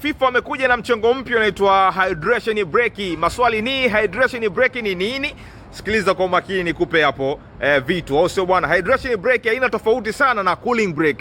FIFA wamekuja na mchongo mpya unaitwa hydration break. Maswali ni hydration break ni nini? Sikiliza kwa makini nikupe hapo vitu. Au sio bwana? Hydration break haina tofauti sana na cooling break.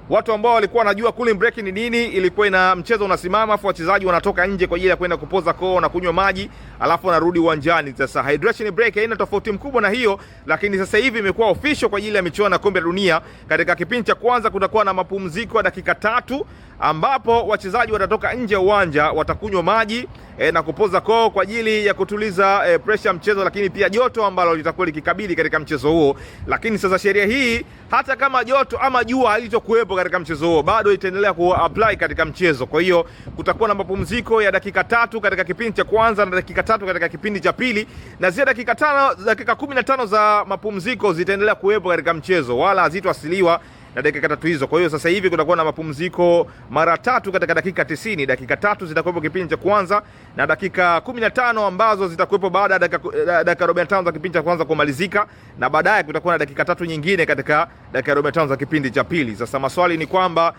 Watu ambao walikuwa wanajua cooling break ni nini, ilikuwa ina mchezo unasimama afu wachezaji wanatoka nje kwa ajili ya kwenda kupoza koo na kunywa maji alafu wanarudi uwanjani. Sasa hydration break haina tofauti mkubwa na hiyo, lakini sasa hivi imekuwa official kwa ajili ya michuano ya kombe la dunia. Katika kipindi cha kwanza kutakuwa na mapumziko ya dakika 3 ambapo wachezaji watatoka nje ya uwanja, watakunywa maji na kupoza koo kwa ajili ya kutuliza pressure ya mchezo, lakini pia joto ambalo litakuwa likikabili katika mchezo huo. Lakini sasa sheria hii, hata kama joto ama jua halitokuwepo katika mchezo huo, bado itaendelea ku-apply katika mchezo. Kwa hiyo kutakuwa na mapumziko ya dakika 3 katika kipindi cha kwanza na dakika 3 katika kipindi cha pili, na zile dakika 15 za mapumziko zitaendelea kuwepo katika mchezo, wala hazitoasiliwa na dakika 3 hizo. Kwa hiyo sasa hivi kutakuwa na mapumziko mara 3 katika dakika 90. Dakika 3 zitakuwepo kipindi cha kwanza na dakika 15 ambazo zitakuwepo baada ya dakika 45 za kipindi cha kwanza kumalizika, na baadaye kutakuwa na dakika 3 nyingine katika dakika 45 za kipindi cha pili. Sasa maswali ni kwamba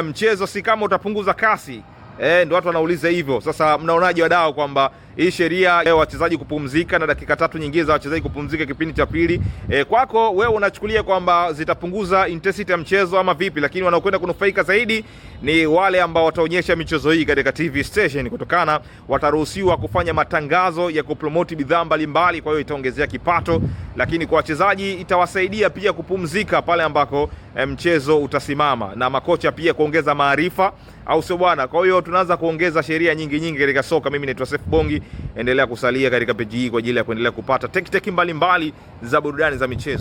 mchezo si kama utapunguza kasi. Ndio watu wanauliza hivyo. Sasa mnaonaje wadau kwamba hii sheria wachezaji kupumzika na dakika 3 nyingine za wachezaji kupumzika kipindi cha pili, kwako wewe unachukulia kwamba zitapunguza intensity ya mchezo ama vipi? Lakini wanaokwenda kunufaika zaidi ni wale ambao wataonyesha michezo hii katika TV station, kutokana wataruhusiwa kufanya matangazo ya kupromote bidhaa mbalimbali, kwa hiyo itaongezea kipato. Lakini kwa wachezaji itawasaidia pia kupumzika pale ambako mchezo utasimama, na makocha pia kuongeza maarifa, au sio bwana? Kwa hiyo tunaanza kuongeza sheria nyingi katika soka. Mimi naitwa Seif Bongi, endelea kusalia katika page hii kwa ajili ya kuendelea kupata teki mbalimbali za burudani za michezo.